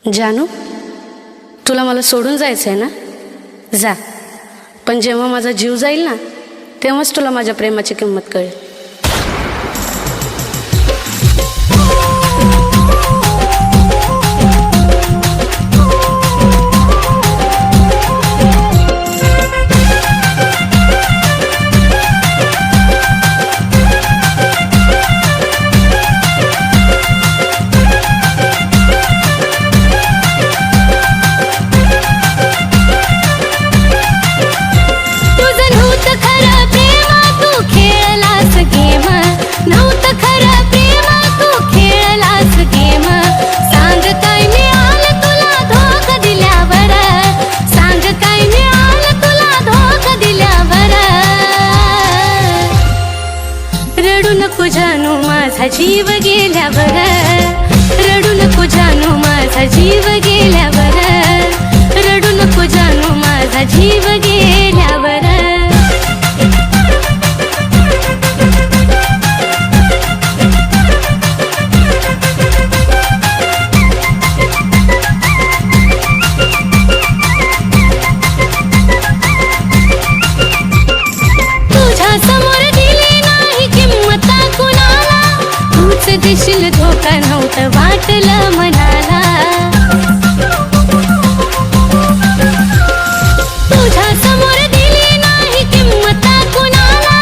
जानू, तुला मला सोडून जायचं आहे ना? जा, पण जेव्हा माझा जीव जाईल ना, तेव्हाच तुला माझ्या प्रेमाची किंमत कळेल. जानू माझा जीव गेल्यावर, रडू नको जानू माझा जीव गेल्यावर, रडू नको जानू माझा जीव गेल्यावर. तुझ्या समोर दिली नाही किंमत कुणाला, तूच देशील धोका नव्हतं वाटलं मनाला. तुझ्या समोर दिली नाही किंमत कुणाला,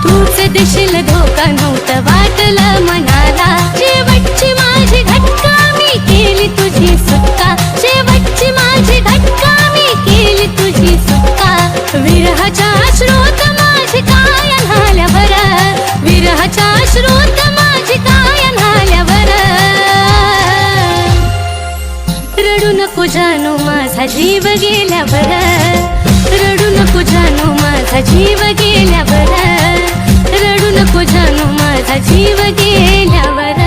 तूच देशील धोका नव्हतं वाटलं मनाला. शेवटची माझी घटका मी केली तुझी सुटका, शेवटची माझी घटका मी केली तुझी सुटका. विरहाच्या अश्रूत माझी काय न्हाल्यावर, विरहाच्या अश्रूत माझी काय न्हाल्यावर. रडू नको जानू माझा जीव गेल्यावर, रडू नको जानू माझा जीव गेल्यावर, रडू नको जानू माझा जीव गेल्यावर.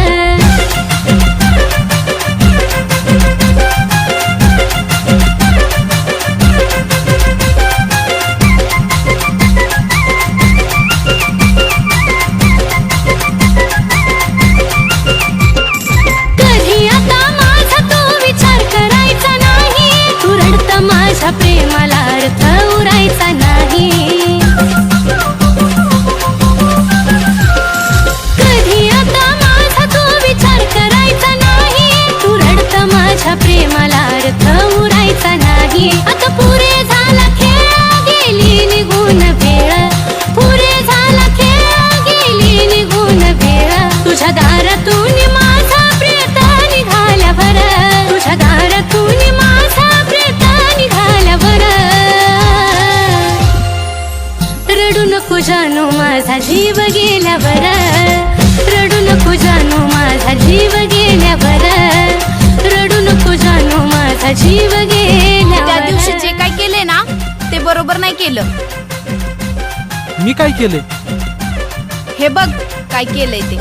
माझ्या प्रेमाला अर्थ उरायचा नाही. कधी आता माझा तो विचार करायचा नाही, तू रडत माझ्या प्रेमाला अर्थ उरायचा नाही. आता पुरे झाला खेळ गेली निघून वेळ, पुरे झाला खेळ गेली निघून वेळ. तुझ्या दारातून माझा प्रेत निघाल्यावर, तुझ्या दारातून माझा प्रेत निघाल्यावर. रडू नको जानू माझा जीव गेल्यावर, रडू नको जानू माझा जीव गेल्यावर, रडू नको जानू माझा जीव गेल्यावर. त्या दिवशी जे काय केले ना ते बरोबर नाही केलं. मी काय केले? हे बघ काय केलंय ते.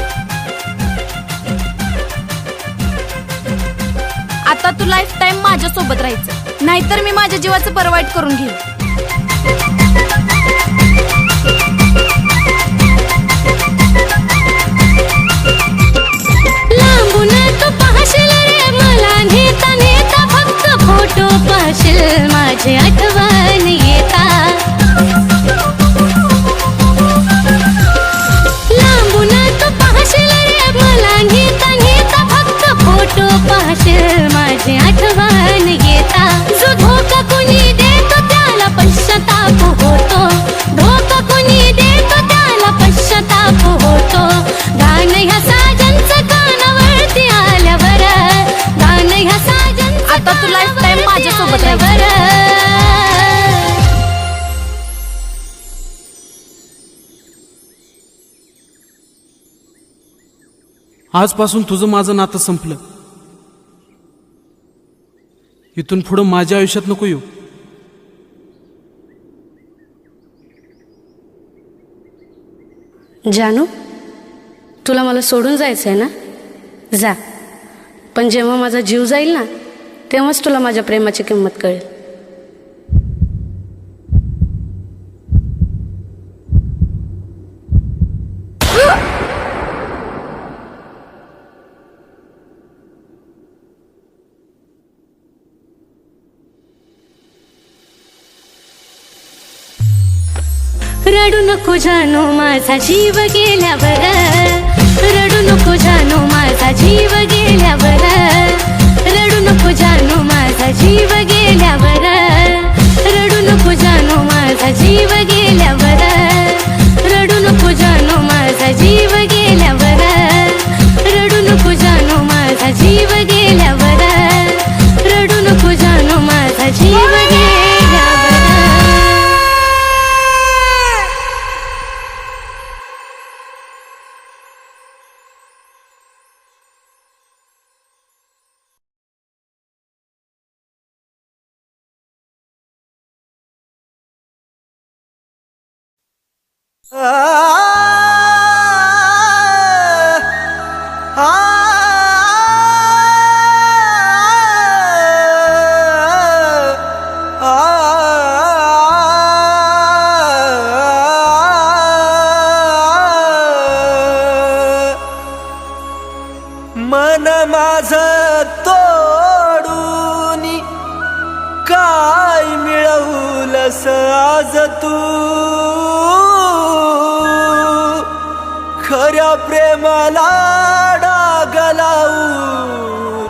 आता तू लाईफ टाइम माझ्या सोबत राहायचं, नाहीतर मी माझ्या जीवाचं बरं वाईट करून घेईन. लांबून तू पाहशील रे मला नेता नेता, फक्त फोटो पाहशील माझी आठवण येता. लांबून तू पाहशील रे मला नेता नेता, फक्त फोटो पाहशील माझी आठवण येता. जो धोका कोणी देतो त्याला पश्चाताप होतो, धोका कोणी देतो त्याला पश्चाताप होतो. गाणं ह्या साजनचं कानावरती आल्यावर, गाणं ह्या साजनचं आता तू लाईफ टाइम माझ्या सोबत आल्यावर. आजपासून तुझं माझं नातं संपलं. इथून पुढं माझ्या आयुष्यात नको येऊ. जानू, तुला मला सोडून जायचं आहे ना? जा, पण जेव्हा माझा जीव जाईल ना, तेव्हाच तुला माझ्या प्रेमाची किंमत कळेल. रडू नको जानू माझा जीव गेल्यावर, रडू नको जानू माझा जीव गेल्यावर, रडू नको जानू माझा जीव गेल्यावर, रडू नको जानू माझा जीव गेल्यावर, रडू नको जानू माझा जीव गेल्यावर, रडू नको जानू माझा जीव गेल्यावर, रडू नको जानू माझा जीव गेल्यावर. मन माझं तोडून काय मिळवलंस आज तू, खऱ्या प्रेमाला डाग लावून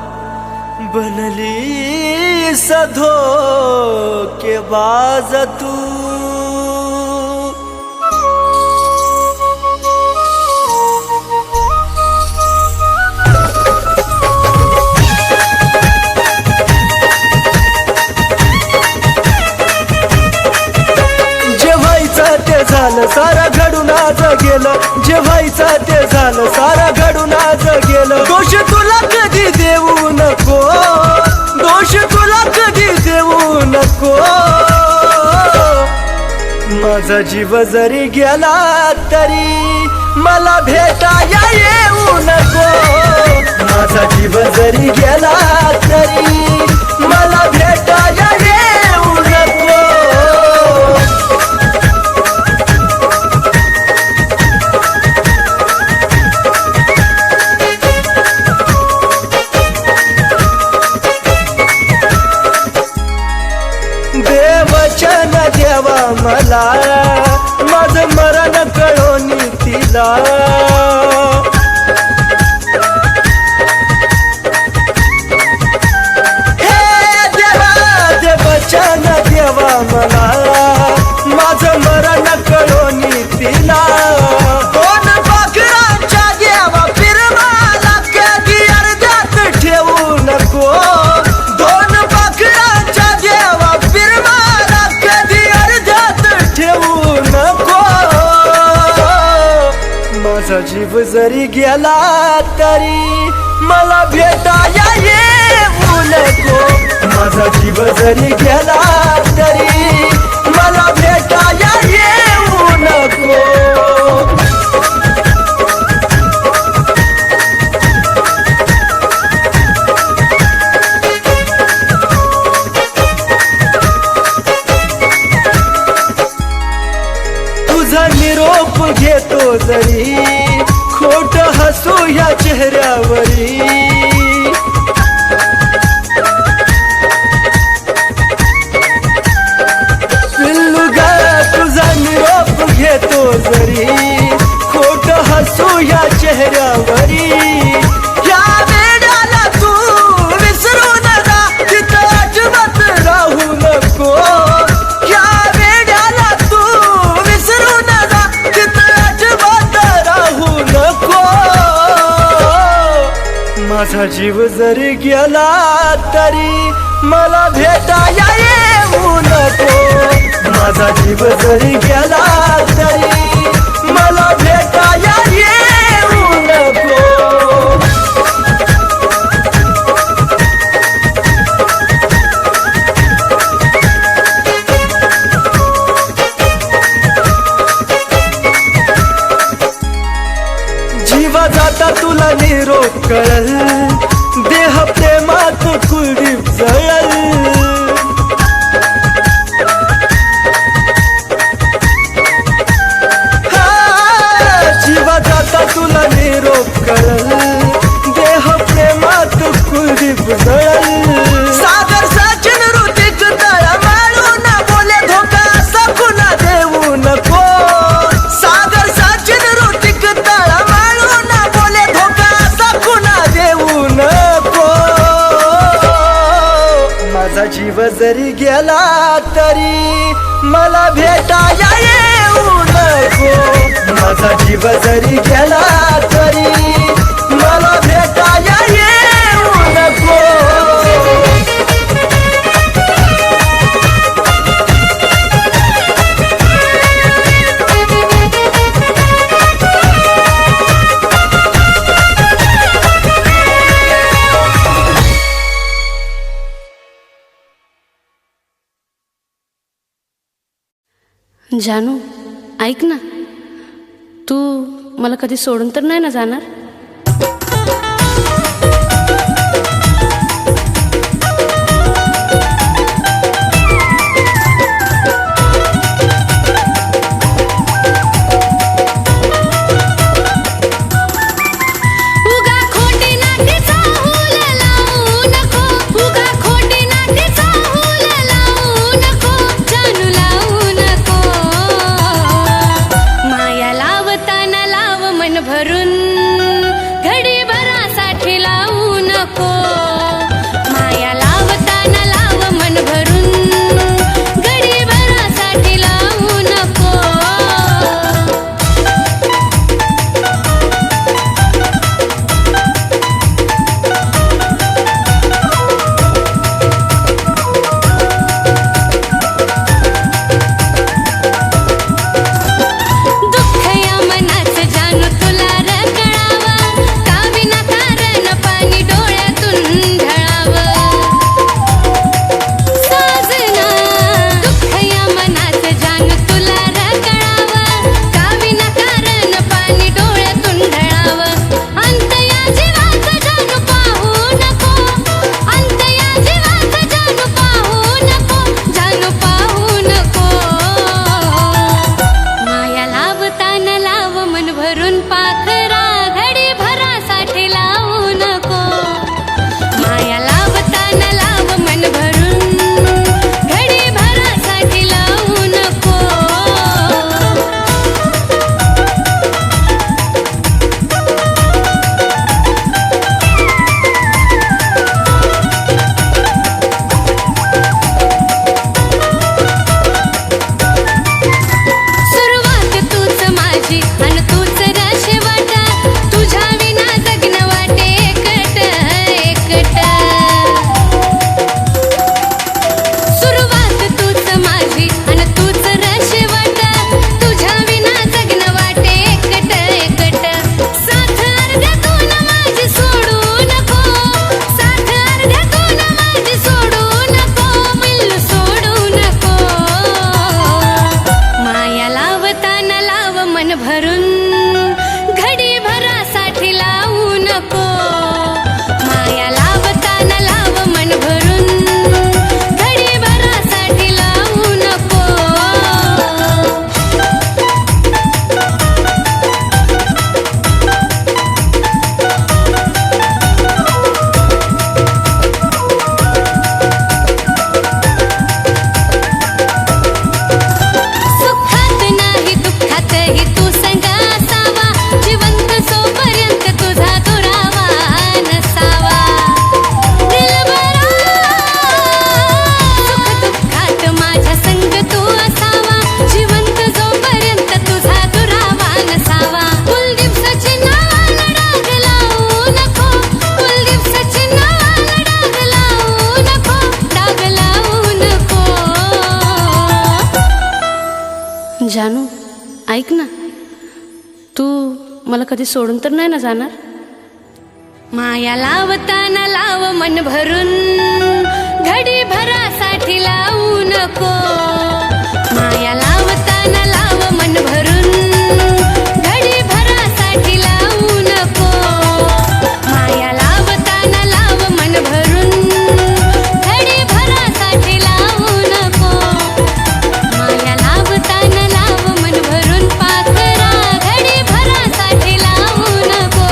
बनलीस धोकेबाज तू. ते झालं सारा घडून आज गेलं, जे व्हायचं ते झालं सारा घडून आज गेलं. दोष तुला कधी देऊ नको, दोष तुला कधी देऊ नको. माझा जीव जरी गेला तरी मला भेटाया येऊ नको. माझा जीव जरी गेला तरी मला भेटाया येऊ नको. देवचन देवा मला माझं मरण कळोनी तिला. हे देवा देवचन देवा मला माझं मरण कळोनी तिला. दोन पाखरांच्या देवा फिरवाला कधी अर्ध्यात ठेवू नको. दोन पाखरांच्या देवा फिरवाला कधी अर्ध्यात ठेवू नको. माझा जीव जरी गेला तरी मला भेटाया येऊ नको. माझा जीव जरी गेला तरी मला भेटाया येऊ नको. तुझा निरोप घेतो जरी खोट हसू या चेहऱ्यावरी. पिल्लू ग तुझा निरोप घेतो जरी खोट हसू या चेहऱ्यावरी. या वेड्याला तू विसरू नका, तिथं अजिबात राहू नको. या वेड्याला तू विसरू नका, तिथं अजिबात राहू नको. माझा जीव जरी गेला तरी मला भेटाया येऊ नको. माझा जीव जरी गेला तरी मला भेटाया येऊ नको. जीवा जाता तुला निरोप कळल, देह प्रेमात कुलदीप जळल. जीव माझा जीव जरी गेला तरी मला भेटाया येऊ नको, माझा जीव जरी गेला तरी मला भेटाया येऊ नको. जानू ऐक ना, तू मला कधी सोडून तर नाही ना जाणार? उगा खोटी नाटी चाहूल लावू नको, उगा खोटी नाटी चाहूल लावू नको, जानू लावू नको. माया लावताना लाव मन भरून, घडी भरासाठी लावू नको. माया लावताना लाव मन भरून, घडी भरासाठी लावू नको. दुःख या मनाचं जानू तुला रगळावा, का विनाकारण पाणी डोळ्यातून ढळावं. साजना दुःख या मनाचं जानू तुला रगळावा, का विनाकारण पाणी डोळ्यातून ढळावं. अंत या जीवाचं जानू पाहू नको, अंत या जीवाचं जानू पाहू नको, जानू पाहू नको. माया लावताना लाव मन भरून पाखरा, घडी भरासाठी लावू नको. माया लावताना लाव मन भरून, घडी भरासाठी लावू नको. सुरुवात तूच माझी अन तूच रशवाटा, तुझ्या विना जगणं वाटे एकट एकट. सुरुवात तूच माझी अन तूच रशवाटा, तुझ्या विना जगणं वाटे एकट एकट. साथ अर्ध्यातून माझी सोडू नको, साथ अर्ध्यातून माझी सोडू नको, मिल्लू सोडू नको. माया लावताना लाव मन भरून, घडी भरासाठी लावू नको. माया लावताना लाव मन भरून, घडी भरासाठी लावू नको. सुखात नाही दुःखातही तू संग असावा, जिवंत सोपर्यंत तुझा दुरावा नसावा. दिलबरा सुख दुःखात माझ्या संग तू असावा, जिवंत जोपर्यंत तुझा दुरावा नसावा. कुलदीप सचिन नावाला डाग लावू नको, कुलदीप सचिन नावाला डाग लावू नको, डाग लावू नको. जानू ऐक ना, तू मला कधी सोडून तर नाही ना जाणार? माया लावताना लाव मन भरून, घडी भरासाठी लावू नको. माया लावताना लाव मन भरून, घडी भरासाठी लावू नको. माया लावताना लाव मन भरून, घडी भरासाठी लावू नको. माया लावताना लाव मन भरून, पाखरा घडी भरासाठी लावू नको.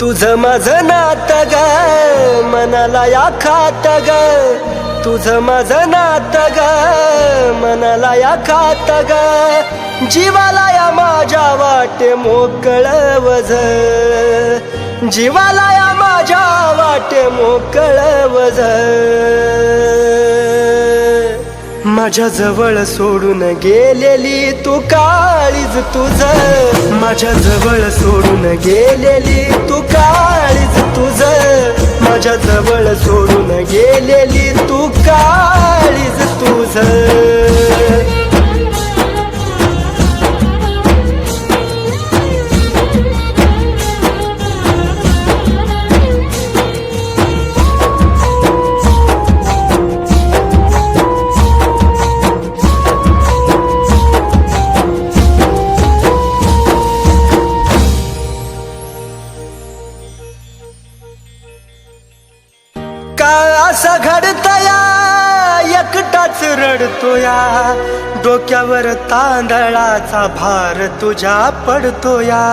तुझं माझं नातं ग मनाला या खात ग तुझं माझं नातं ग मनाला या खात ग जीवाला या माझ्या वाटे मोकळ वझ जीवाला या माझ्या वाटे मोकळ वझ माझ्या जवळ सोडून गेलेली तू काळीज तुझं माझ्या जवळ सोडून गेलेली तू काळीज तुझं माझ्या जवळ सोडून गेलेली तू काळीज तुझं असं घडतया एकटाच रडतोया डोक्यावर तांदळाचा भार तुझ्या पडतोया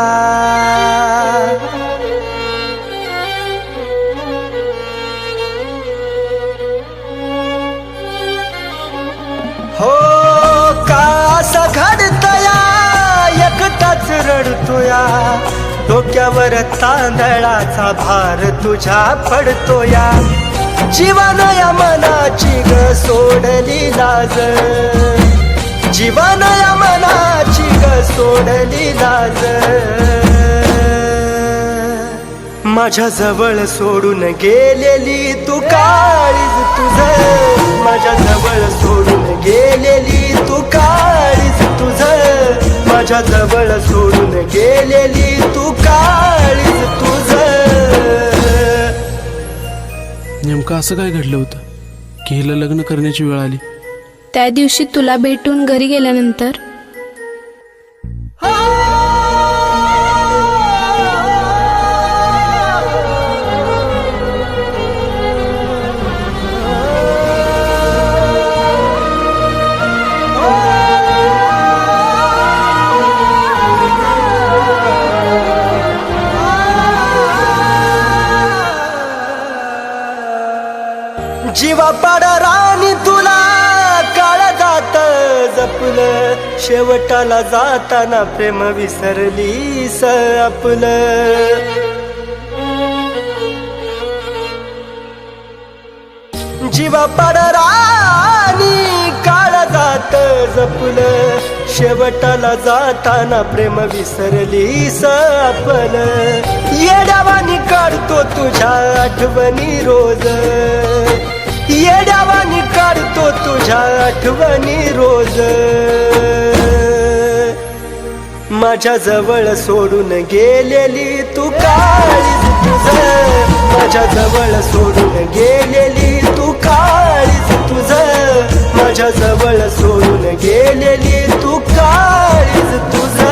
हो का असं घडतया एकटाच रडतोया डोक्यावर तांदळाचा भार तुझ्या पडतोया जीवानया मनाची ग सोडली लाज जीवानया मनाची ग सोडली लाज माझ्या जवळ सोडून गेलेली तू काळीज तुझं माझ्या जवळ सोडून गेलेली तू काळीज तुझं माझ्या जवळ सोडून गेलेली तू काळीज तुझं नेमकं असं काय घडलं होतं की हिला लग्न करण्याची वेळ आली? त्या दिवशी तुला भेटून घरी गेल्यानंतर जीवा पाडा राणी तुला काळ जात जपलं शेवटाला जाताना प्रेम विसरलीस आपलं जीवा पाडा राणी काळ जात जपलं शेवटाला जाताना प्रेम विसरलीस आपलं येड्यावानी काढतो तुझ्या आठवणी रोज येड्यावानी काढतो तुझ्या आठवणी रोज माझ्या जवळ सोडून गेलेली तू काळीज तुझं माझ्या जवळ सोडून गेलेली तू काळीज तुझं माझ्या जवळ सोडून गेलेली तू काळीज तुझं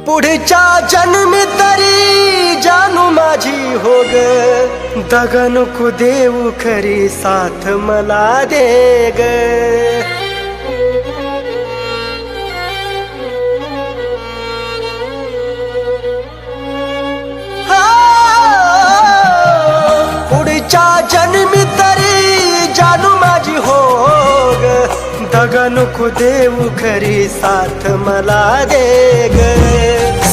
पुढच्या जन्मी तरी जानू माझी हो ग दगा नको देऊ खरी साथ मला दे ग पुढच्या जन्मी तरी जानू माझी हो ग दगा नको देऊ खरी साथ मला दे ग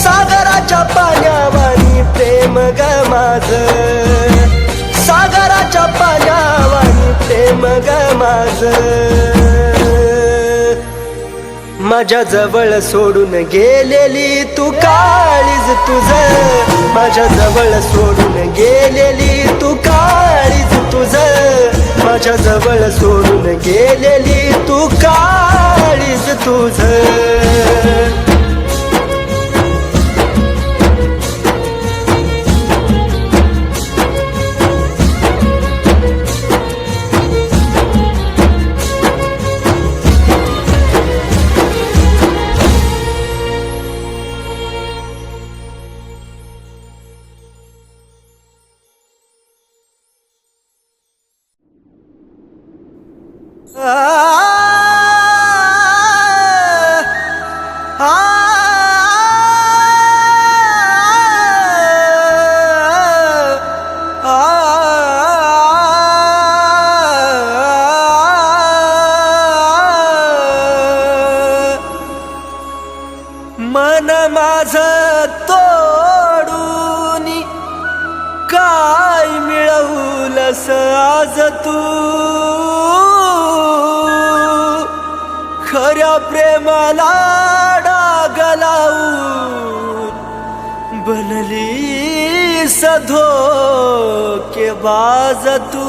सागराच्या पाण्यावानी प्रेम ग माझं सागराच्या पाण्यावानी प्रेम ग माझं माझ्या जवळ सोडून गेलेली तू काळीज तुझं माझ्या जवळ सोडून गेलेली तू काळीज तुझं माझ्या जवळ सोडून गेलेली तू काळीज तुझं मन माझ तोडून काय मिळवलंस आज तू खऱ्या प्रेमाला डाग लावून बनलीस धोकेबाज तू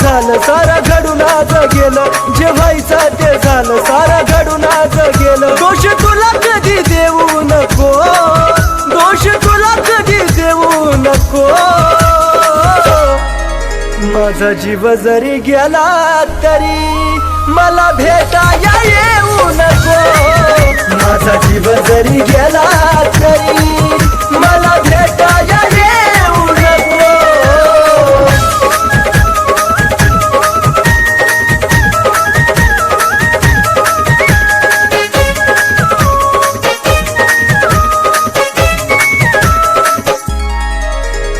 झालं सारा घडून आज गेलं जे व्हायचं ते झालं सारा घडून आज गेलं दोष तुला कधी देऊ नको दोष तुला कधी देऊ नको माझा जीव जरी गेला तरी मला भेटाया येऊ नको माझा जीव जरी गेला तरी मला भेटाया येऊ नको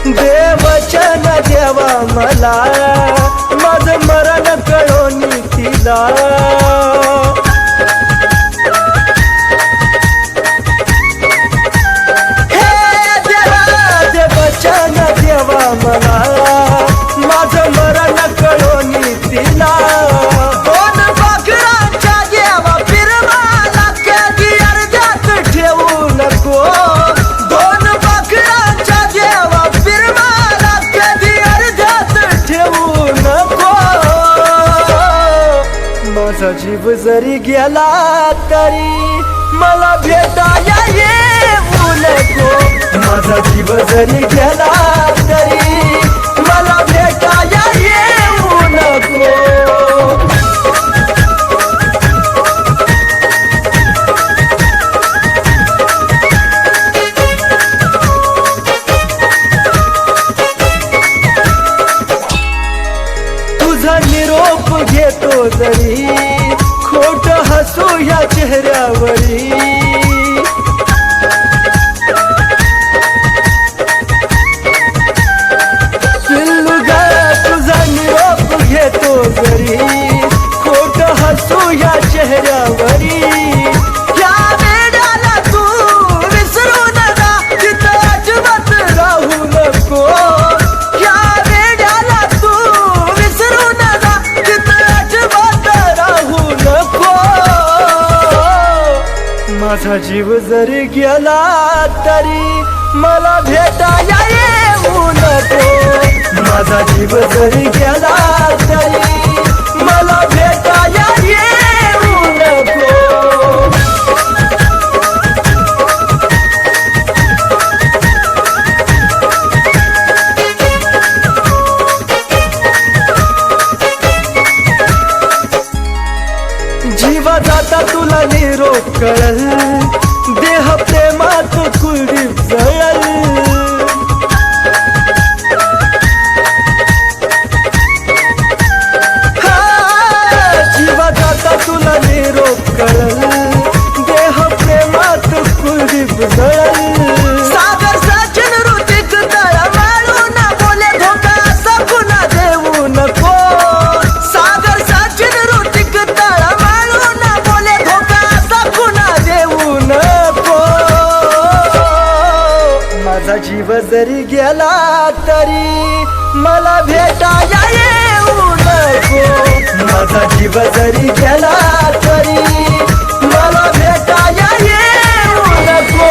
देवचन देवा मला माझं मरण कळोनी तिला हे देवा देवचन देवा मला माझं मरण कळोनी तिला दोन पाखरांच्या देवा फिरवाला कधी अर्ध्यात ठेवू नको दोन पाखरांच्या देवा माझा जीव जरी गेला तरी मला भेटाया येऊ नको माझा जीव जरी गेला तरी मला भेटाया येऊ नको तुझा निरोप घेतो जरी खोट हसू या चेहऱ्यावरी पिल्लू ग तुझा निरोप घेतो जरी खोट हसू या चेहऱ्यावरी या वेळाला तू विसरू नका तिथं अजिबात राहू नको या वेळाला तू विसरू नका तिथं अजिबात राहू नको माझा जीव जरी गेला तरी मला भेटाया येऊ नको माझा जीव जरी गेला तरी मला भेटाया येऊ नको जीवा जाता तुला निरोप कळल देह प्रेमात कुलदीप जळल जीवा जाता तुला निरोप कळल देह प्रेमात कुलदीप जळल सागर सचिन ऋतिक तळमाळू न बोले धोका असा पुन्हा देऊ नको सागर सचिन ऋतिक तळमाळू न बोले धोका असा पुन्हा देऊ नको माझा जीव जरी गेला तरी मला भेटाया येऊ नको माझा जीव जरी गेला तरी मला भेटाया येऊ नको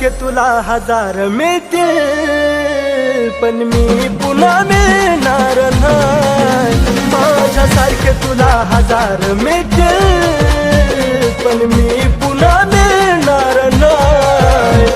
माझ्यासारखे तुला हजार मिळतील पण मी पुन्हा मिळणार नाही माझ्यासारखे तुला हजार मिळतील पण मी पुन्हा मिळणार नाही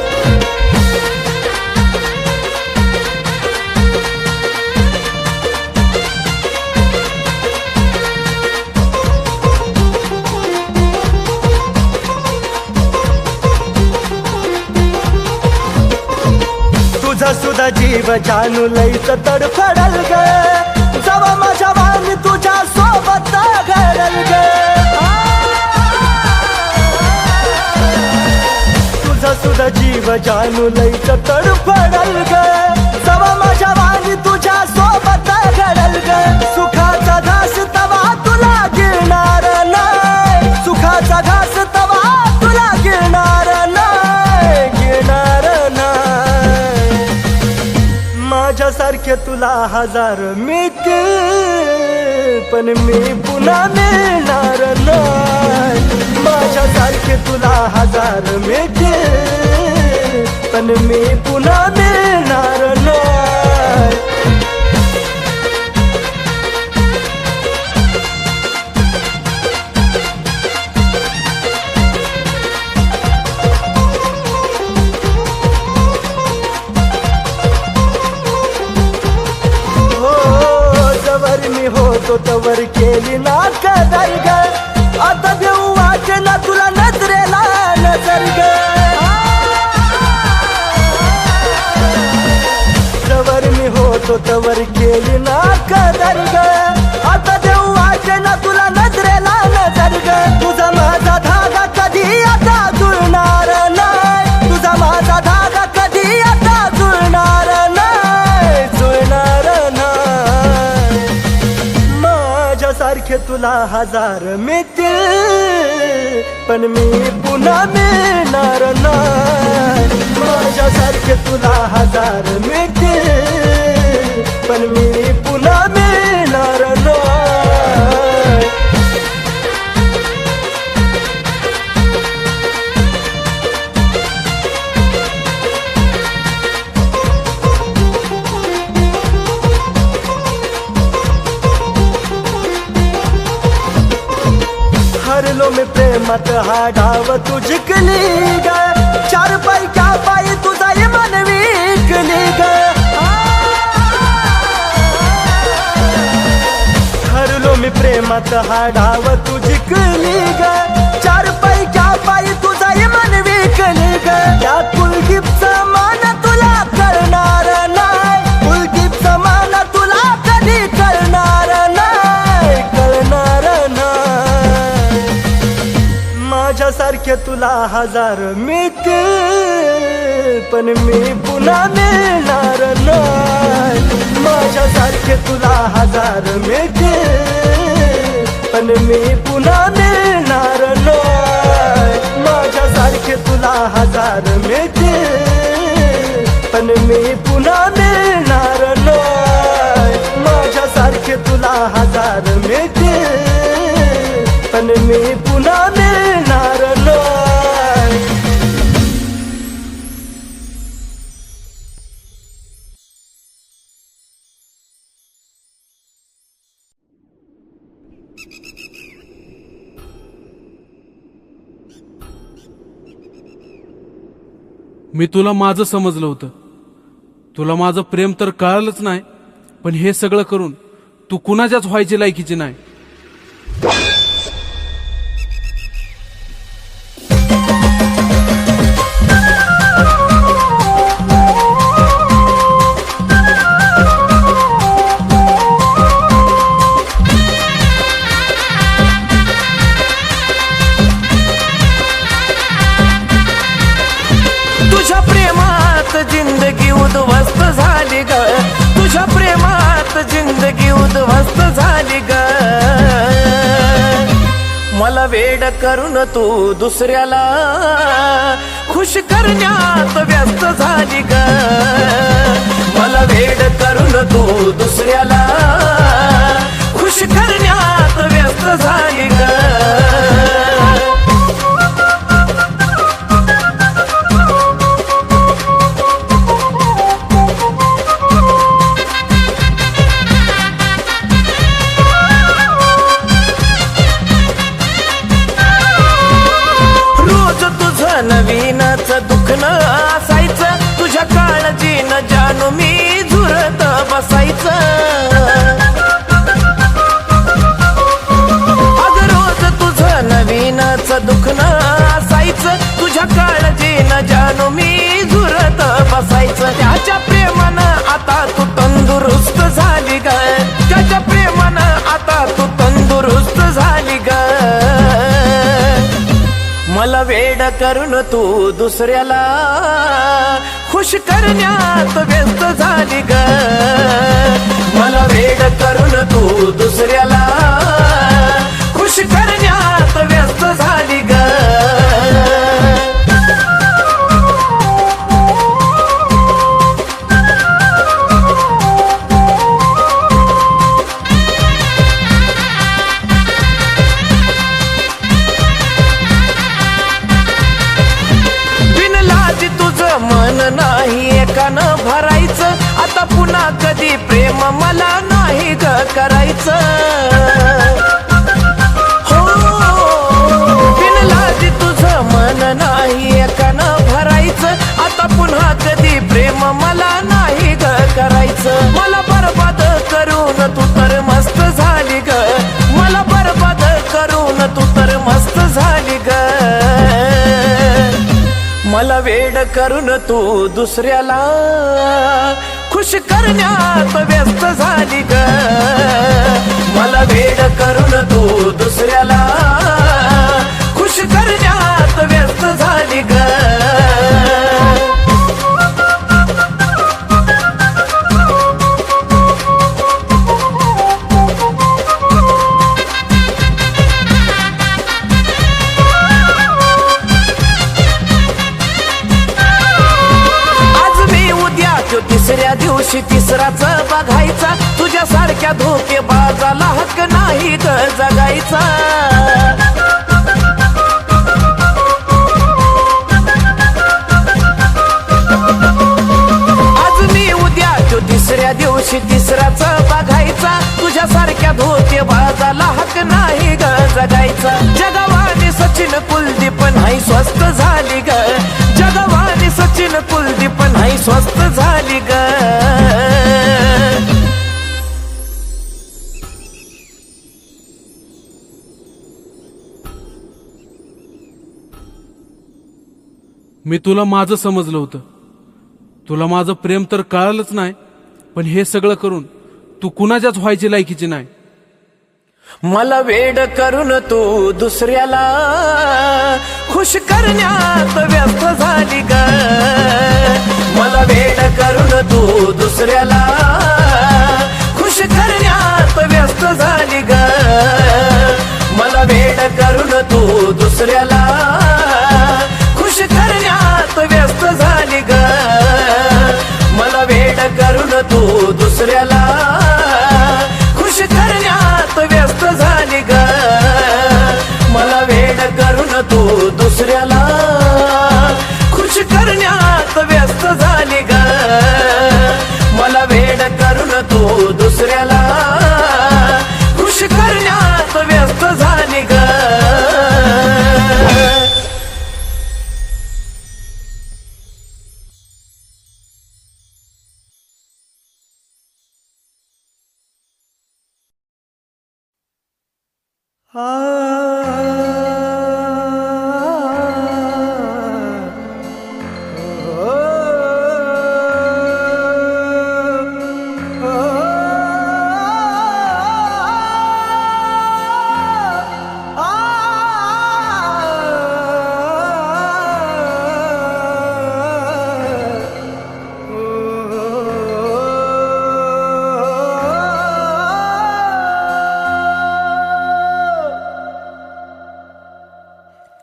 तुझा सुद्धा जीव जानू लईच तडफडल ग जवा माझ्या वाणी तुझ्या सोबत घडल ग तुझा सुद्धा जीव जानू लईच तडफडल ग जवा माझ्या वाणी तुझ्या सोबत घडल ग सुखाचा घास तवा तुला गिळणार नाही सुखाचा घास तवा तुला गिळणार नाही गिळणार नाही माझ्यासारखे तुला हजार मिळतील पण मी पुन्हा मिळणार नाही माझ्यासारखे तुला हजार मिळतील पण मी पुन्हा मिळणार नाही होतो तवर केली ना कदर ग आता देऊ वाटे ना तुला नजरेला नजर ग तवर मी होतो तवर केली ना कदर ग आता देऊ वाटे ना तुला नजरेला नजर ग तुझा माझा धागा कधी आता जुळणार नाही तुझा माझा धागा कधी आता जुळणार नाही जुळणार नाही माझ्यासारखे तुला हजार मिळतील पण मी पुन्हा मिळणार नाही माझ्यासारखे तुला हजार मिळतील पण मी पुन्हा मिळणार नाही हरलो मी प्रेमात हा डाव तू जिंकली ग चार पाई क्या पाई तुझा मन विकली ग हरलो मी प्रेमात हा डाव तू जिंकली ग चार पाई क्या पाई तुझा मन विकली ग त्या कुलदीपचा मान तुला करणार नाही कुलदीपचा मान तुला कधी करणार नाही करणार नाही माझ्यासारखे तुला हजार मिळतील पण मी पुन्हा मिळणार नाही माझ्यासारखे तुला हजार मिळतील पण मी पुन्हा मिळणार नाही माझ्यासारखे तुला हजार मिळतील पण मी पुन्हा मिळणार नाही माझ्यासारखे तुला हजार मिळतील पण मी पुन्हा मिळणार नाही मी तुला माझं समजलं होतं तुला माझं प्रेम तर कळालंच नाही पण हे सगळं करून तू कुणाच्याच व्हायची लायकीची नाही तुझ्या प्रेमात जिंदगी उद्ध्वस्त झाली ग तुझ्या प्रेमात जिंदगी उद्ध्वस्त झाली ग मला वेड करून तू दुसऱ्याला खुश करण्यात व्यस्त झाली ग मला वेड करून तू दुसऱ्याला खुश करण्यात व्यस्त झाली ग करून तू दुसऱ्याला खुश करण्यात व्यस्त झाली ग. मला वेड करून तू दुसऱ्याला खुश करण्यात व्यस्त झाली ग. मन नाही एकानं भरायचं, आता पुन्हा कधी प्रेम मला नाही ग करायचं. हो बिनलाज तुझं मन नाही एकानं भरायचं, आता पुन्हा कधी प्रेम मला नाही ग करायचं. मला बरबाद करून तू तर मस्त झाली ग, मला बरबाद करून तू तर मस्त झाली ग. मला वेड करून तू दुसऱ्याला खुश करण्यात व्यस्त झाली ग. मला वेड करून तू दुसऱ्याला खुश करण्यात व्यस्त झाली ग. तिसऱ्या दिवशी तिसराच बघायचा, तुझ्यासारख्या धोकेबाजाला हक्क नाही ग जगायचा. आज मी उद्या तो तिसऱ्या दिवशी तिसराच बघायचा, तुझ्यासारख्या धोकेबाजाला हक्क नाही ग जगायचा. जगवानी सचिन कुलदीप नाही स्वस्त झाली ग, जगवानी सचिन कुलदीप नाही स्वस्त झाली ग. मी तुला माझं समजलं होतं, तुला माझं प्रेम तर कळालंच नाही, पण हे सगळं करून तू कुणाच्याच व्हायची लायकीची नाही. मला वेड करून तू दुसऱ्याला खुश करण्यात व्यस्त झाली ग. मला वेड करून तू दुसऱ्याला खुश करण्यात व्यस्त झाली ग. मला वेड करून तू दुसऱ्याला खुश करण्यात व्यस्त झाली ग. मला वेड करून तू दुसऱ्याला खुश करण्यात व्यस्त झाली ग. मला वेड करून तू दुसऱ्याला खुश करण्यात व्यस्त झाली ग. मला वेड करून तू दुसऱ्याला खुश करण्यात व्यस्त झाली ग.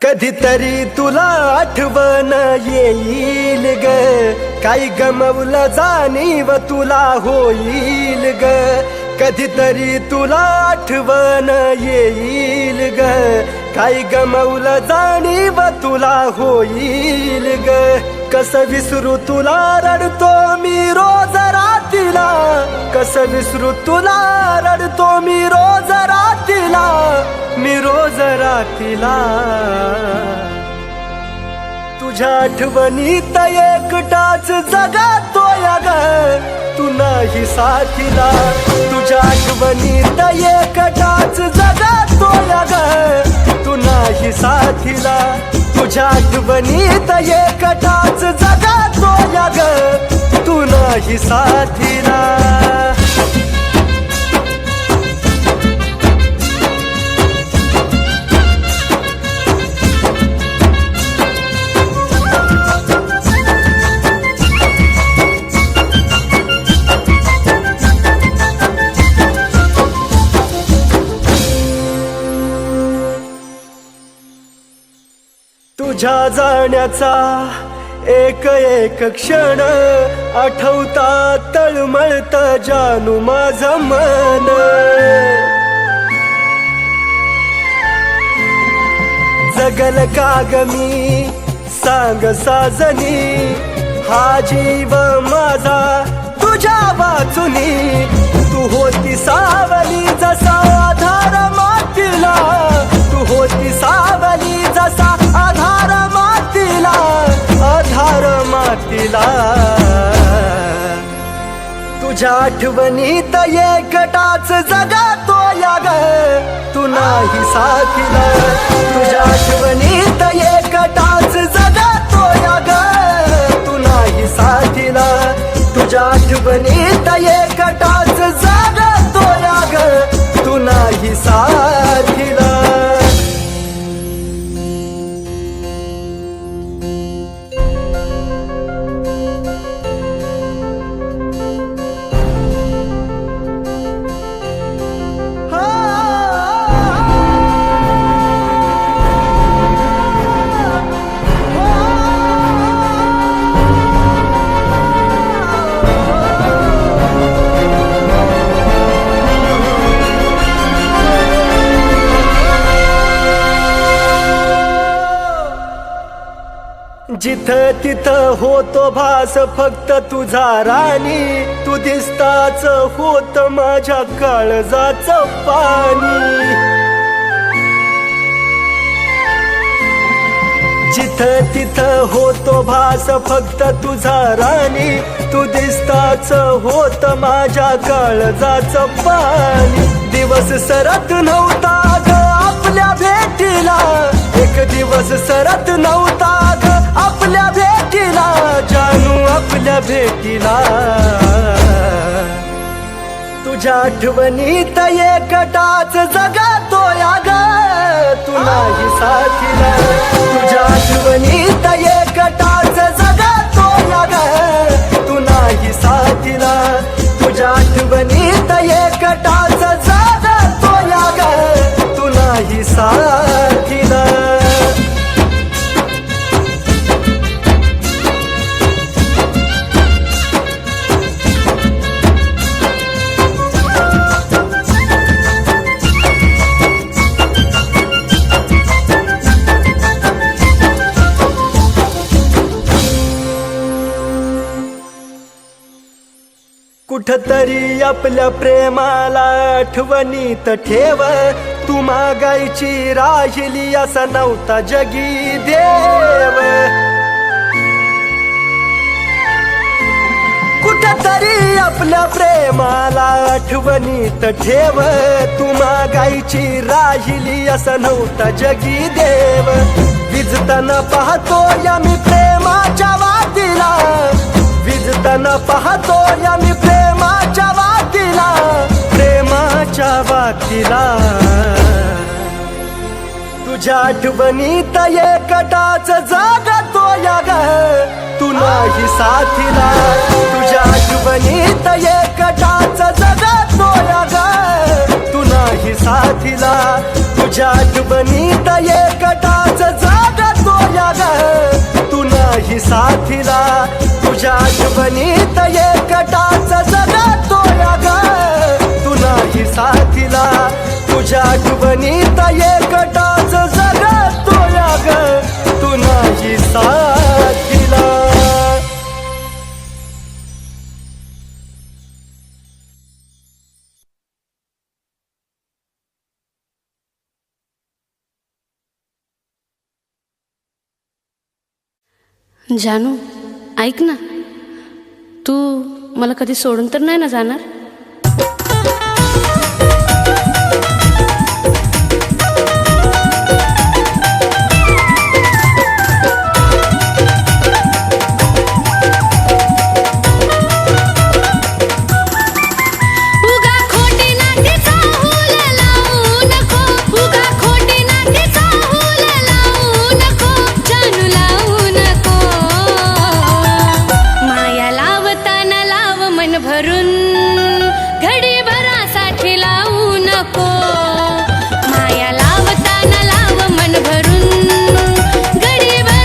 कधीतरी तुला आठवण येईल ग, काही गमवलं जाणीव तुला होईल ग. कधीतरी तुला आठवण येईल ग, काही गमवलं जाणीव तुला होईल ग. कसं विसरू तुला रडतो मी रोज रातीला, कसं विसरू तुला रडतो मी रोज रातीला, मी रोज रातीला. तुझ्या आठवणीत एकटाच जगातोय ग, तू नाही साथीला. तुझ्या आठवणीत एकटाच जगातोय ग, तू नाही साथीला. तुझ्या आठवणीत एकटाच जगातोय ग, तू नाही साथीला. तुझ्या जाण्याचा एक एक क्षण आठवता तळमळत जानू माझं मन. जगल का ग मी सांग साजनी, हा जीव माझा तुझ्या वाचुनी. तू होती सावली जसा आधार मातीला, तू होती सावली जसा आधार मातीला, आधार मातीला. तुझ्या आठवणीत एकटाच जगातो या ग, तू नाही साथीला. तुझ्या आठवणीत एकटाच जगातो या ग, तू नाही साथीला. तुझ्या आठवणीत एकटाच जगातो या ग, तू नाही साथीला. जिथं तिथं होतो भास फक्त तुझा राणी, तू दिसताच होत माझ्या काळजाचं पाणी. जिथं तिथं होतो भास फक्त तुझा राणी, तू दिसताच होत माझ्या काळजाचं पाणी. दिवस सरत नव्हता ग आपल्या भेटीला, एक दिवस सरत नव्हता ग आपल्या भेटीला, जानू आपल्या भेटीला. तुझ्या आठवणीत एकटाच जगातो या ग, तू नाही साथीला. तुझ्या आठवणीत एकटाच जगातो या ग, तू नाही साथीला. तुझ्या आठवणीत एकटाच जगातो या ग, तू नाही साथीला. कुठतरी आपल्या प्रेमाला आठवणीत ठेव, तू मागायची राहिली असा नव्हता जगी देव. कुठतरी आपल्या प्रेमाला आठवणीत ठेव, तू मागायची राहिली असा नव्हता जगी देव. विजताना पाहतो या मी प्रेमाच्या वातीला, विजताना पाहतो या मी प्रेमाच्या वातीला, प्रेमाच्या वातीला. तुझ्या आठवणीत एकटाच जगतो या ग, तू नाही साथीला. तुझ्या आठवणीत एकटाच जगतो या ग, तू नाही साथीला. तुझ्या आठवणीत एकटाच जगतो या ग, तू नाही साथीला. तुझ्या आठवणीत एकटाच जगतो या ग, तू नाही साथीला. तुझ्या आठवणीत एकटाच जगतो या ग, तू नाही साथीला. जानू ऐक ना, तू मला कधी सोडून तर नाही ना जाणार? माया लावताना लाव मन भरून, घडी भर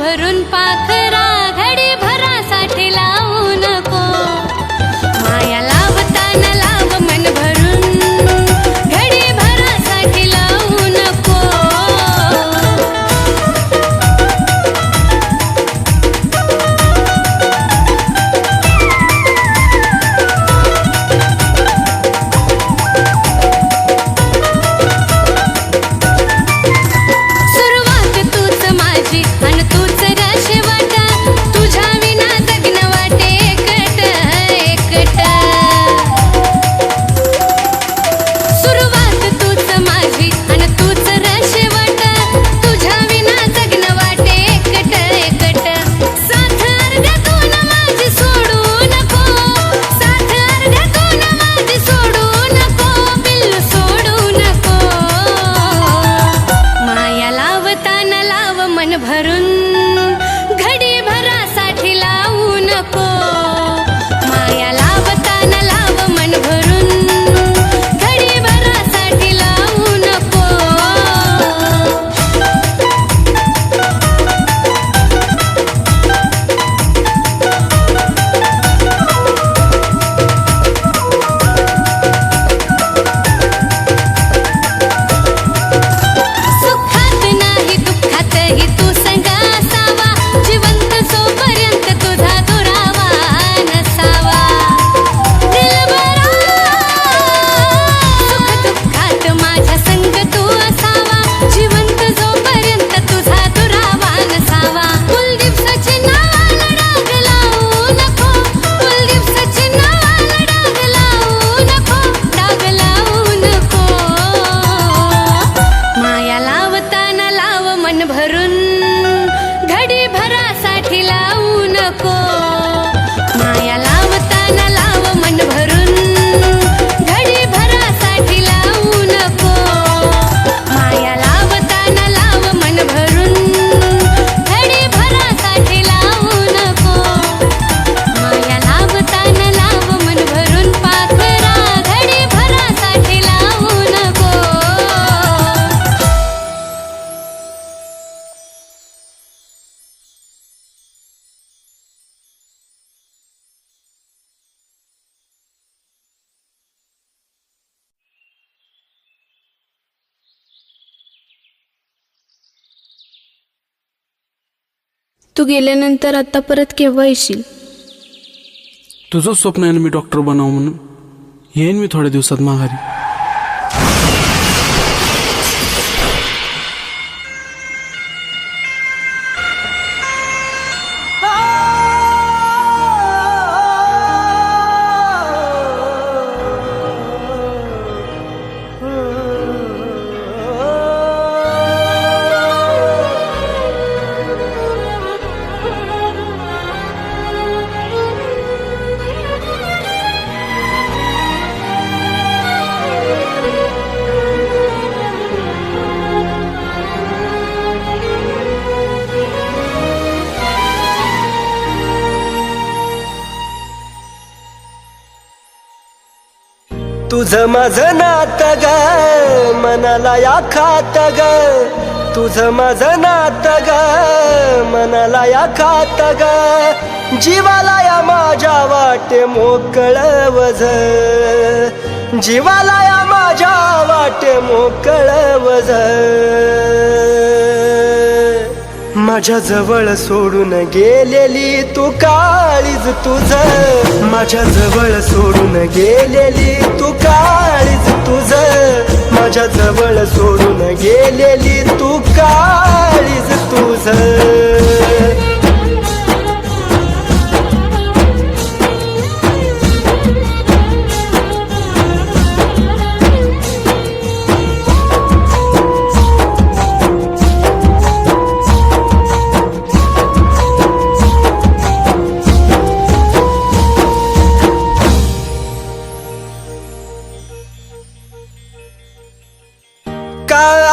भरून पाखरा घडी भरासाठी लावू नको माया लावताना लाव मन भरून घडी भरासाठी लावू नको सुरुवात तूच माझी आणि तूच रशवट तुझ्या विना जगणं वाटे एकट एकट सुरुवात तूच माझी आणि तूच रशवट तुझ्या विना जगणं वाटे एकट एकट साथ अर्ध्यातून माझी सोडू नको साथ अर्ध्यातून माझी सोडू नको पिल्लू सोडू नको माया लावताना लाव मन भरून घडी भरासाठी लावू नको माया लावताना लाव मन भरून घडी भरासाठी लावू नको सुखात नाही दुःखातही तू संग असावा जिवंत जोपर्यंत तुझा दुरावा नसावा दिलबरा सुख दुःखात माझ्या संग तू असावा जिवंत जोपर्यंत तुझा दुरावा नसावा कुलदीप सचिन नावाला डाग लावू नको कुलदीप सचिन नावाला डाग लावू नको डाग लावू नको माया लावताना लाव मन भरून घडी भरासाठी लावू नको माया लावताना लाव मन भरून घडी भरासाठी लावू नको माया लावताना लाव मन भरून घडी भरासाठी लावू नको माया लावताना लाव मन भरून पाखरा घडी भरासाठी लावू नको तू गेल्यानंतर आता परत केव्हा येशील? तुझं स्वप्न आहे ना मी डॉक्टर बनावं म्हणून. येईन मी थोड्या दिवसात माघारी. तुझं माझं नातं ग मनाला या खात ग तुझं माझं नातं ग मनाला या खात ग जीवाला या माझ्या वाटे मोकळ वझ जीवाला या माझ्या वाटे मोकळ वझ माझ्या जवळ सोडून गेलेली तू काळीज तुझ माझ्या जवळ सोडून गेलेली तू काळीज तुझ माझ्या जवळ सोडून गेलेली तू काळीज तुझ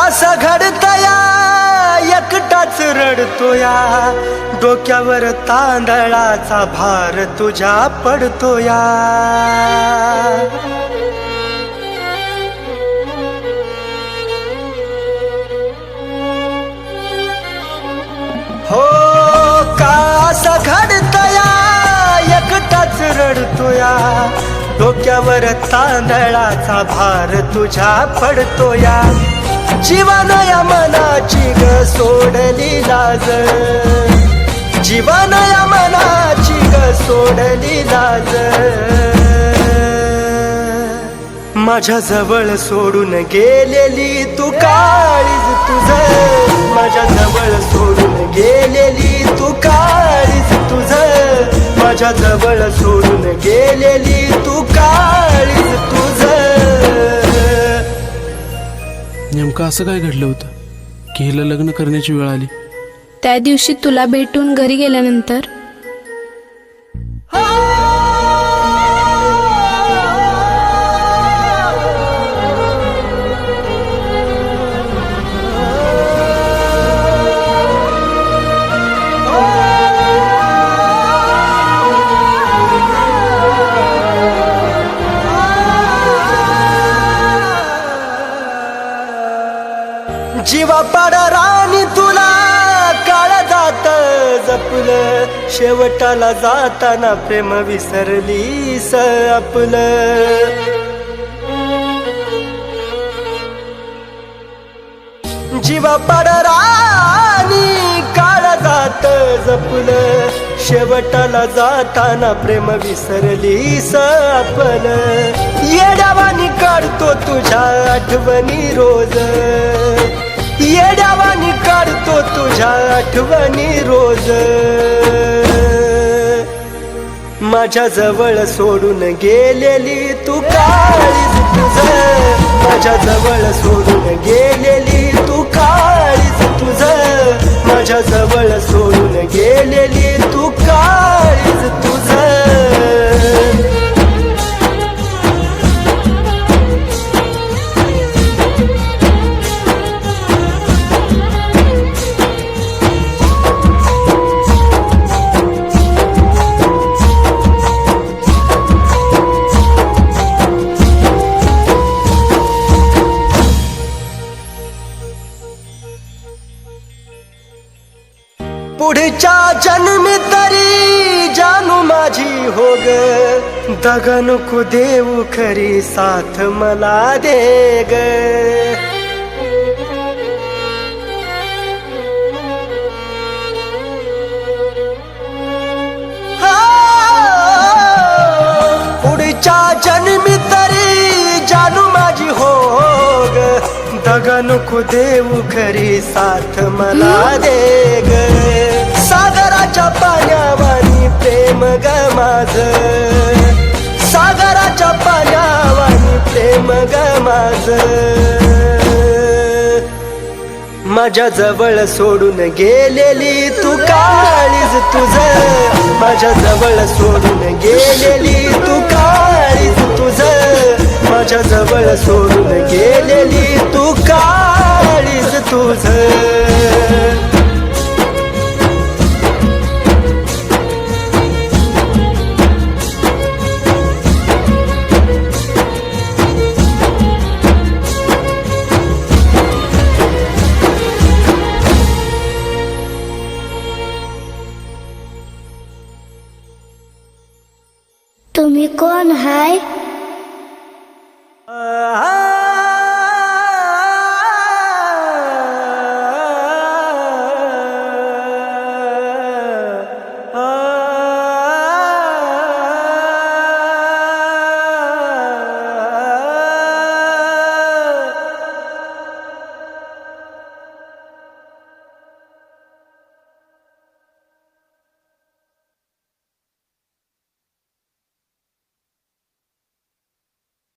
असं घडतया एकटाच रडतोया डोक्यावर तांदळाचा भार तुझ्या पडतोया हो या डोक्यावर तांदळाचा भार तुझ्या पडतो या जीवानया मनाची ग सोडली लाज जीवानया मनाची ग सोडली लाज माझ्या जवळ सोडून गेलेली तू काळीज तुझं माझ्या जवळ सोडून गेलेली तू काळीज तुझं माझ्या जवळ सोडून गेलेली तू काळीज तुझं नेमकं असं काय घडलं होतं की हिला लग्न करण्याची वेळ आली? त्या दिवशी तुला भेटून घरी गेल्यानंतर जीवा पाडा राणी तुला काळ जात जपलं शेवटाला जाताना प्रेम विसरलीस आपलं जीवा पाडा राणी काळ जात जपलं शेवटाला जाताना प्रेम विसरलीस आपलं येड्यावानी काढतो तुझ्या आठवणी रोज येड्यावानी काढतो तुझ्या आठवणी रोज माझ्या जवळ सोडून गेलेली तू काळीज तुझं माझ्या जवळ सोडून गेलेली तू काळीज तुझं माझ्या जवळ सोडून गेलेली तू काळीज तुझं पुढच्या जन्मी तरी जानू माझी हो ग दगा नको देऊ खरी साथ मला दे ग पुढच्या जन्मी तरी जानू माझी हो ग दगा नको देऊ खरी साथ मला दे ग सागराच्या पाण्यावानी प्रेम ग माझ सागराच्या पाण्यावानी प्रेम ग माझ माझ्या जवळ सोडून गेलेली तू काळीज तुझं माझ्या जवळ सोडून गेलेली तू काळीज तुझं माझ्या जवळ सोडून गेलेली तू काळीज तुझं तुम्ही कोण हाय?